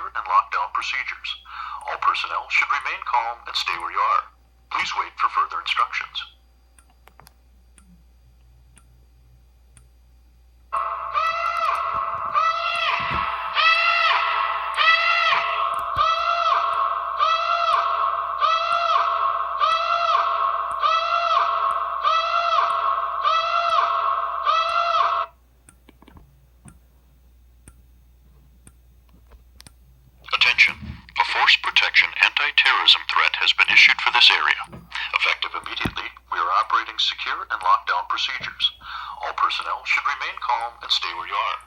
secure and lockdown procedures. All personnel should remain calm and stay where you are. Please wait for further instructions. Attention. A force protection anti-terrorism threat has been issued for this area. Effective immediately, we are operating secure and lockdown procedures. All personnel should remain calm and stay where you are.